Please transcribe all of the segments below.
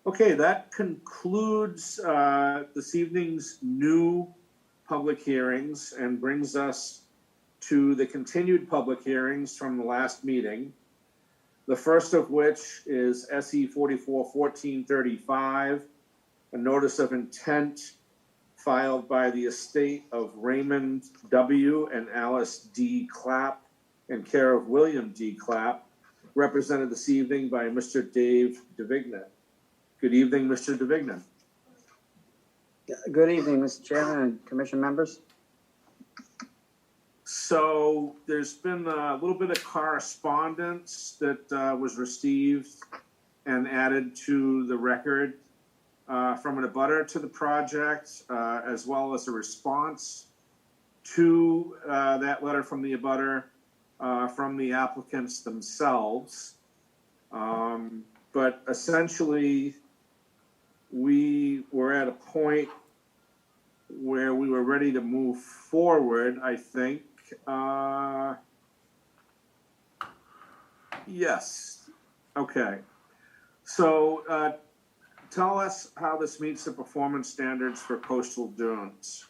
Okay, that concludes this evening's new public hearings and brings us to the continued public hearings from the last meeting. The first of which is SE 44-1435, a notice of intent filed by the estate of Raymond W. and Alice D. Clapp in care of William D. Clapp, represented this evening by Mr. Dave DeVignan. Good evening, Mr. DeVignan. Good evening, Mr. Chairman and Commission members. So there's been a little bit of correspondence that was received and added to the record from an abutter to the project, as well as a response to that letter from the abutter from the applicants themselves. But essentially, we were at a point where we were ready to move forward, I think. Yes. Okay. So tell us how this meets the performance standards for coastal dunes.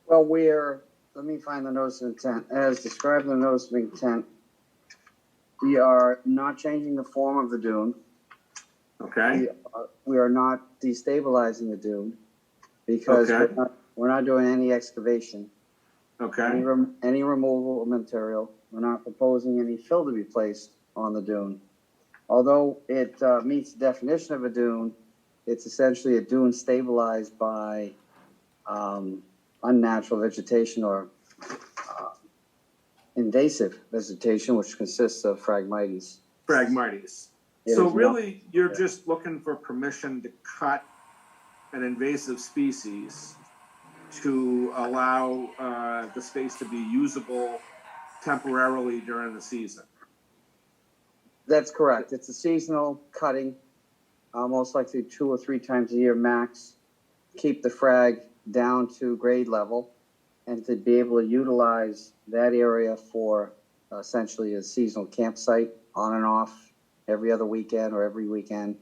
Well, let me find the notice of intent. As described in the notice of intent, we are not changing the form of the dune. Okay. We are not destabilizing the dune because we're not doing any excavation. Okay. Any removal of material. We're not proposing any fill to be placed on the dune. Although it meets the definition of a dune, it's essentially a dune stabilized by unnatural vegetation or invasive vegetation, which consists of Phragmites. Phragmites. So really, you're just looking for permission to cut an invasive species to allow the space to be usable temporarily during the season. That's correct. It's a seasonal cutting, most likely 2 or 3 times a year max. Keep the frag down to grade level and to be able to utilize that area for essentially a seasonal campsite on and off every other weekend or every weekend.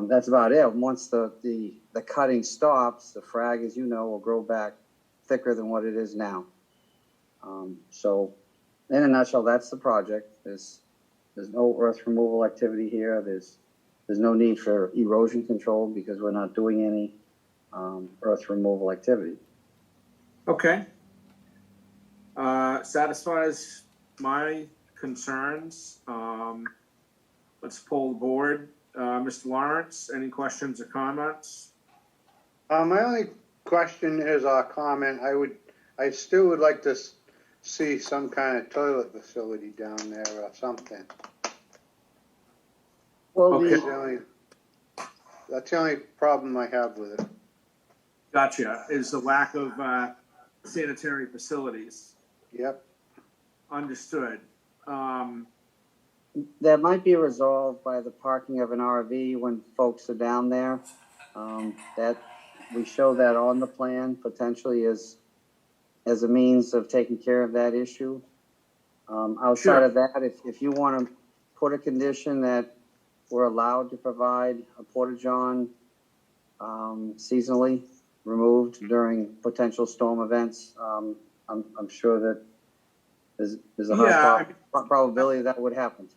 That's about it. Once the cutting stops, the frag, as you know, will grow back thicker than what it is now. So in a nutshell, that's the project. There's no earth removal activity here. There's no need for erosion control because we're not doing any earth removal activity. Okay. Satisfies my concerns. Let's poll the board. Mr. Lawrence, any questions or comments? My only question is a comment. I still would like to see some kind of toilet facility down there or something. Well, okay. That's the only problem I have with it. Gotcha. Is the lack of sanitary facilities. Yep. Understood. That might be resolved by the parking of an RV when folks are down there. That we show that on the plan potentially as a means of taking care of that issue. Outside of that, if you want to put a condition that we're allowed to provide a porta-john seasonally removed during potential storm events, I'm sure that there's a high probability that would happen.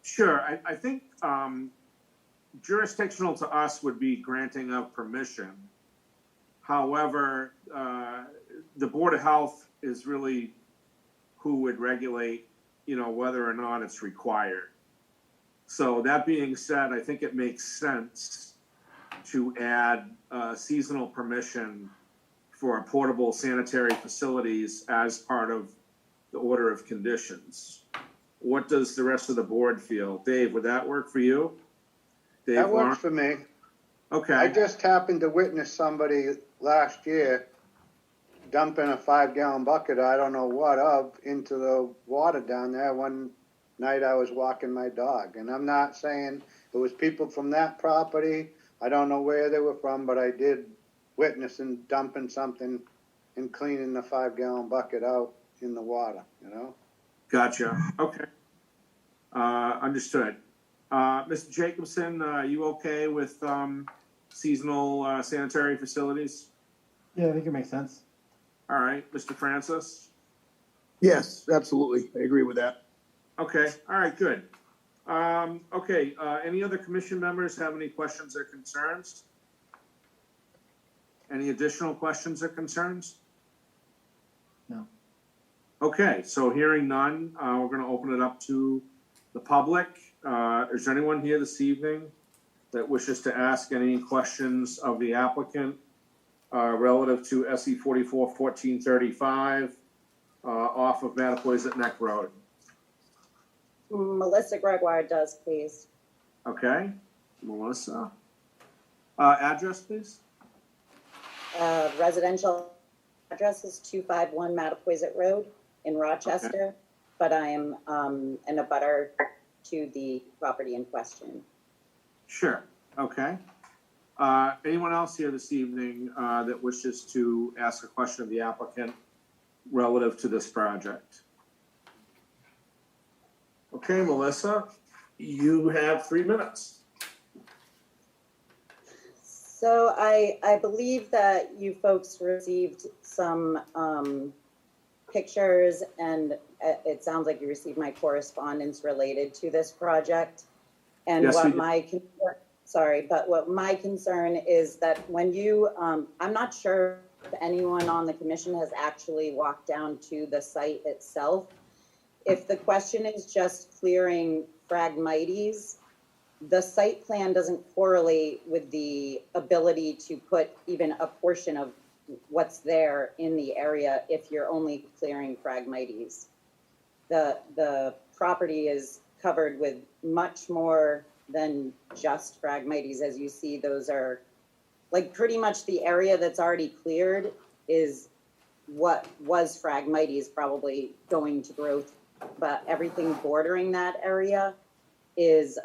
Sure. I think jurisdictional to us would be granting of permission. However, the Board of Health is really who would regulate, whether or not it's required. So that being said, I think it makes sense to add seasonal permission for portable sanitary facilities as part of the order of conditions. What does the rest of the board feel? Dave, would that work for you? Dave, that works for me. Okay. I just happened to witness somebody last year dumping a 5-gallon bucket, I don't know what of, into the water down there one night I was walking my dog. And I'm not saying it was people from that property. I don't know where they were from, but I did witness them dumping something and cleaning the 5-gallon bucket out in the water, Gotcha. Okay. Understood. Mr. Jacobson, are you okay with, seasonal, sanitary facilities? Yeah, I think it makes sense. All right, Mr. Francis? Yes, absolutely. I agree with that. Okay, all right, good. Okay, any other commission members have any questions or concerns? Any additional questions or concerns? No. Okay, so hearing none, we're gonna open it up to the public. Is there anyone here this evening that wishes to ask any questions of the applicant relative to SE 44-1435 off of Mattapoisett Neck Road? Melissa Gregoire does, please. Okay, Melissa. Address, please? Residential address is 251 Mattapoisett Road in Rochester, but I am an abutter to the property in question. Sure, okay. Anyone else here this evening that wishes to ask a question of the applicant relative to this project? Okay, Melissa, you have 3 minutes. So I believe that you folks received some pictures, and it sounds like you received my correspondence related to this project. And Yes, we what did. my concern, sorry, but what my concern is that when you, I'm not sure if anyone on the commission has actually walked down to the site itself. If the question is just clearing Phragmites, the site plan doesn't correlate with the ability to put even a portion of what's there in the area if you're only clearing Phragmites. The property is covered with much more than just Phragmites. As you see, those are like pretty much the area that's already cleared is what was Phragmites probably going to growth, but everything bordering that area is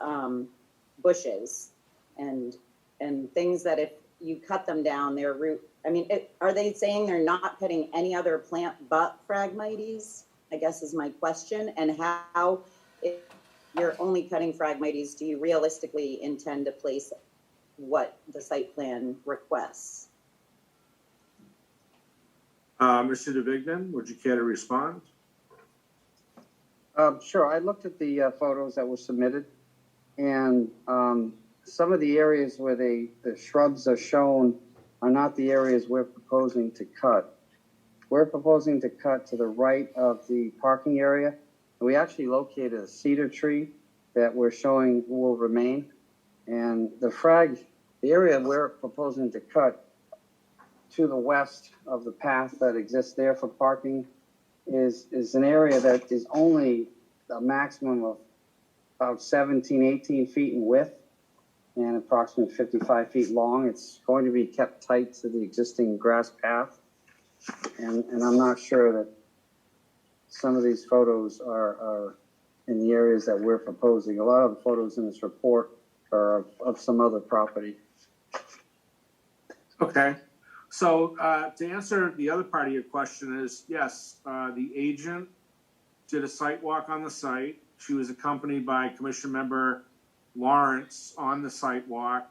bushes and things that if you cut them down, their root, I mean, are they saying they're not cutting any other plant but Phragmites? I guess is my question. And how, if you're only cutting Phragmites, do you realistically intend to place what the site plan requests? Mr. DeVignan, would you care to respond? Sure, I looked at the photos that were submitted, and some of the areas where the shrubs are shown are not the areas we're proposing to cut. We're proposing to cut to the right of the parking area. We actually located a cedar tree that we're showing will remain. And the area we're proposing to cut to the west of the path that exists there for parking is an area that is only a maximum of about 17, 18 feet in width and approximately 55 feet long. It's going to be kept tight to the existing grass path. And I'm not sure that some of these photos are in the areas that we're proposing. A lot of the photos in this report are of some other property. Okay, so to answer the other part of your question is, yes, the agent did a site walk on the site. She was accompanied by Commission Member Lawrence on the site walk.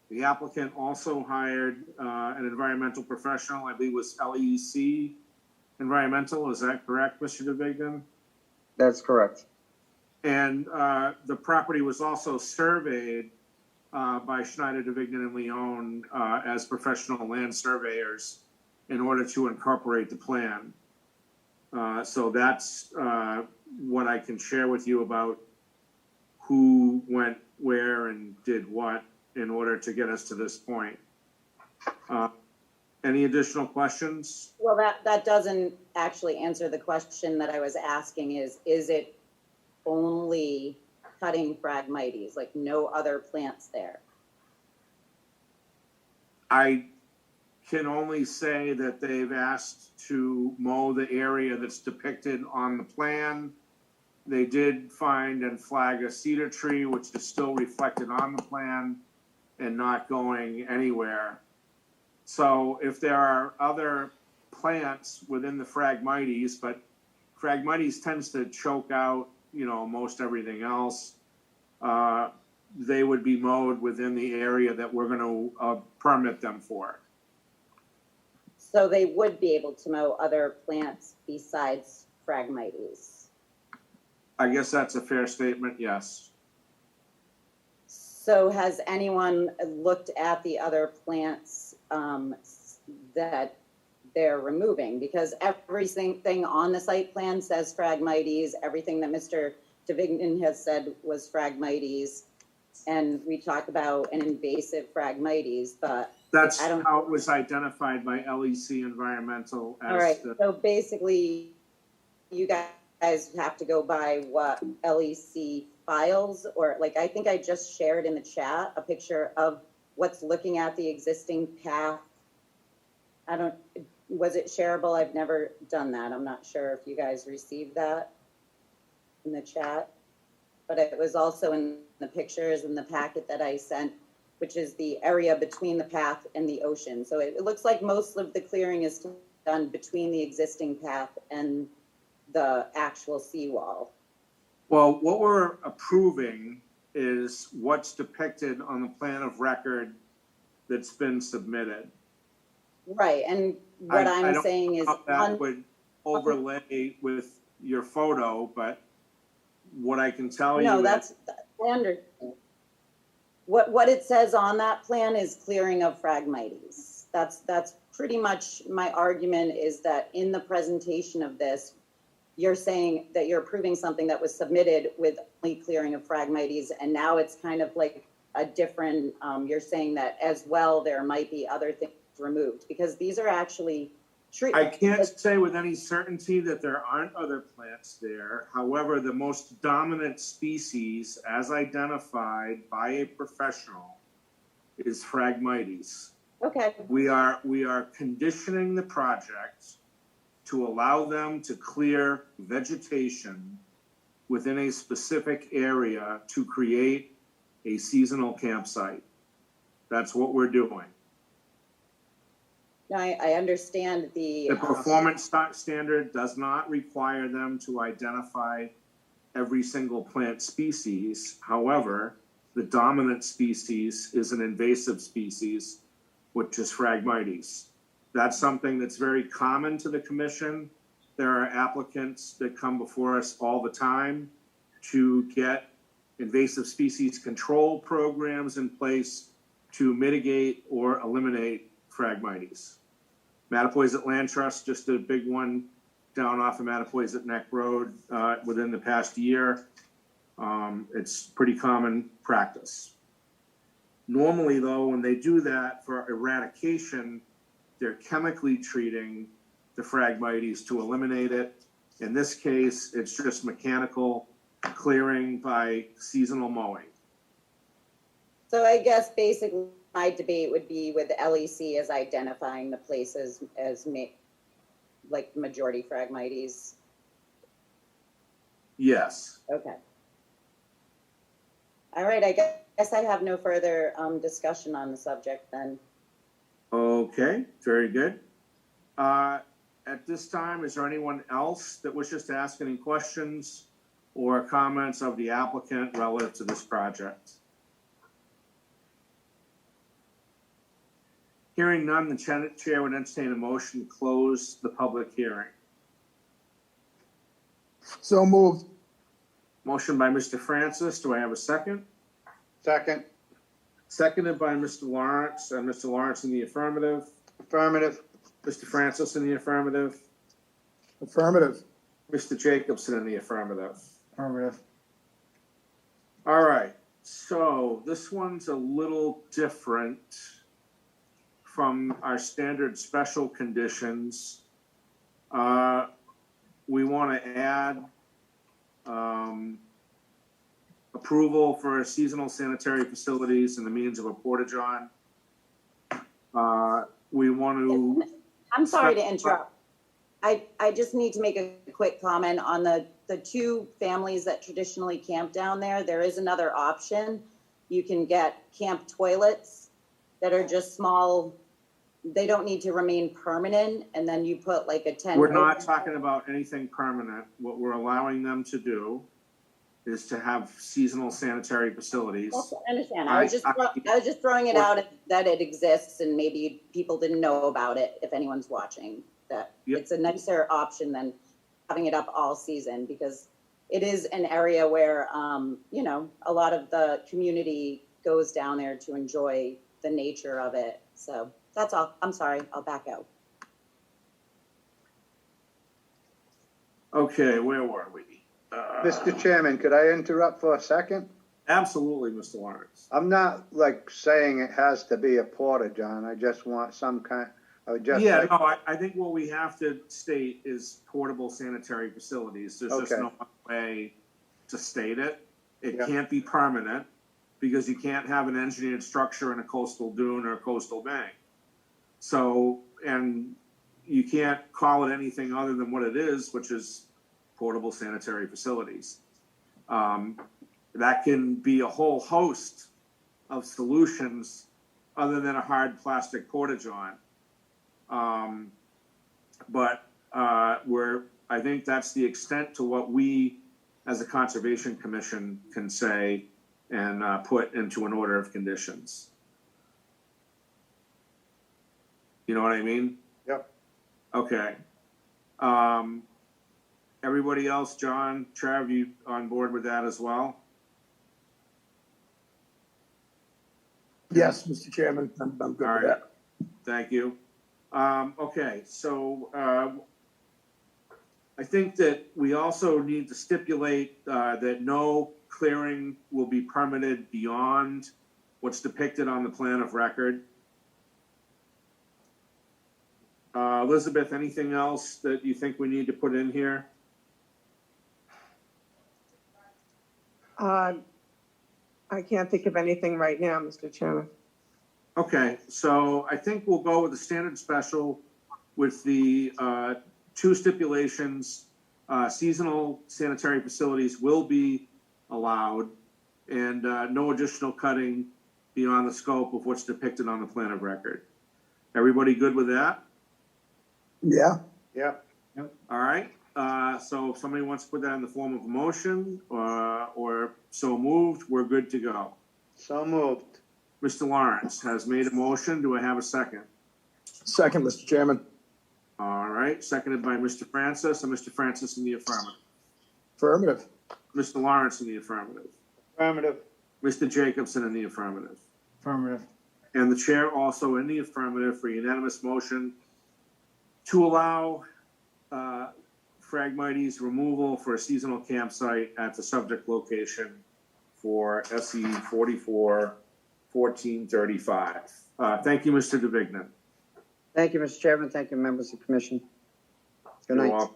The applicant also hired an environmental professional, I believe it was LEC Environmental, is that correct, Mr. DeVignan? That's correct. And the property was also surveyed by Schneider, DeVignan, and Leone as professional land surveyors in order to incorporate the plan. So that's what I can share with you about who went where and did what in order to get us to this point. Any additional questions? Well, that doesn't actually answer the question that I was asking is it only cutting Phragmites, like no other plants there? I can only say that they've asked to mow the area that's depicted on the plan. They did find and flag a cedar tree, which is still reflected on the plan and not going anywhere. So if there are other plants within the Phragmites, but Phragmites tends to choke out, most everything else, they would be mowed within the area that we're gonna permit them for. So they would be able to mow other plants besides Phragmites. I guess that's a fair statement, yes. So has anyone looked at the other plants that they're removing? Because everything on the site plan says Phragmites, everything that Mr. DeVignan has said was Phragmites, and we talk about an invasive Phragmites, but That's I don't- how it was identified by LEC Environmental all right, as the, so basically, you guys have to go by what LEC files, or like, I think I just shared in the chat a picture of what's looking at the existing path. Was it shareable? I've never done that. I'm not sure if you guys received that in the chat, but it was also in the pictures in the packet that I sent, which is the area between the path and the ocean. So it looks like most of the clearing is done between the existing path and the actual seawall. well, what we're approving is what's depicted on the plan of record that's been submitted. Right, and what I I'm don't saying is, How that would overlay with your photo, but what I can tell you no, is. that's, I understand. What it says on that plan is clearing of Phragmites. That's pretty much my argument, is that in the presentation of this, you're saying that you're approving something that was submitted with only clearing of Phragmites, and now it's kind of like a different, you're saying that as well, there might be other things removed, because these are actually I can't say with any certainty that there aren't other plants there. However, the most dominant species, as identified by a professional, is Phragmites. Okay, We are conditioning the project to allow them to clear vegetation within a specific area to create a seasonal campsite. That's what we're doing. I understand The performance standard does not require them to identify every single plant species. However, the dominant species is an invasive species, which is Phragmites. That's something that's very common to the commission. There are applicants that come before us all the time to get invasive species control programs in place to mitigate or eliminate Phragmites. Mattapoisett Land Trust just did a big one down off of Mattapoisett Neck Road within the past year. It's pretty common practice. Normally, though, when they do that for eradication, they're chemically treating the Phragmites to eliminate it. In this case, it's just mechanical clearing by seasonal mowing. So I guess basically my debate would be with LEC as identifying the places as like majority Phragmites. Yes. Okay. All right, I guess I have no further discussion on the subject then. Okay, very good. At this time, is there anyone else that wishes to ask any questions or comments of the applicant relative to this project? Hearing none, the chair would entertain a motion to close the public hearing. So moved. Motion by Mr. Francis. Do I have a second? Second, Seconded by Mr. Lawrence, and Mr. Lawrence in the affirmative. affirmative. Mr. Francis in the affirmative. Affirmative. Mr. Jacobson in the affirmative. Affirmative. All right, so this one's a little different from our standard special conditions. We want to add approval for seasonal sanitary facilities and the means of a porta-john. We want to, I'm sorry to interrupt. I just need to make a quick comment on the two families that traditionally camp down there. There is another option. You can get camp toilets that are just small. They don't need to remain permanent, and then you put like a tent. we're not talking about anything permanent. What we're allowing them to do is to have seasonal sanitary facilities. I understand. I was just throwing it out that it exists and maybe people didn't know about it, if anyone's watching, that Yep. it's a nicer option than having it up all season, because it is an area where, you know, a lot of the community goes down there to enjoy the nature of it. So that's all. I'm sorry. I'll back out. Okay, where were we? Mr. Chairman, could I interrupt for a second? Absolutely, Mr. Lawrence. I'm not like saying it has to be a porta john. I just want some kind, I would just Yeah, like, no, I think what we have to state is portable sanitary facilities. There's just Okay. no other way to state it. It Yeah. can't be permanent because you can't have an engineered structure in a coastal dune or a coastal bank. So, and you can't call it anything other than what it is, which is portable sanitary facilities. That can be a whole host of solutions other than a hard plastic porta-john. But I think that's the extent to what we, as a Conservation Commission, can say and put into an order of conditions. You know what I mean? Yep. Okay. Everybody else, John, Trav, you on board with that as well? Yes, Mr. Chairman, I'm good All with right. that. Thank you. Okay, so I think that we also need to stipulate that no clearing will be permitted beyond what's depicted on the plan of record. Elizabeth, anything else that you think we need to put in here? I can't think of anything right now, Mr. Chairman. Okay, so I think we'll go with the standard special with the two stipulations. Seasonal sanitary facilities will be allowed and no additional cutting beyond the scope of what's depicted on the plan of record. Everybody good with that? Yeah, yep, All right, so if somebody wants to put that in the form of a motion or so moved, we're good to go. so moved. Mr. Lawrence has made a motion. Do I have a second? second, Mr. Chairman. All right, seconded by Mr. Francis, and Mr. Francis in the affirmative. Affirmative. Mr. Lawrence in the affirmative. Affirmative. Mr. Jacobson in the affirmative. Affirmative. And the chair also in the affirmative for unanimous motion to allow Phragmites removal for a seasonal campsite at the subject location for SE 44-1435. Thank you, Mr. DeVignan. Thank you, Mr. Chairman. Thank you, members of the commission. Good You're night. welcome.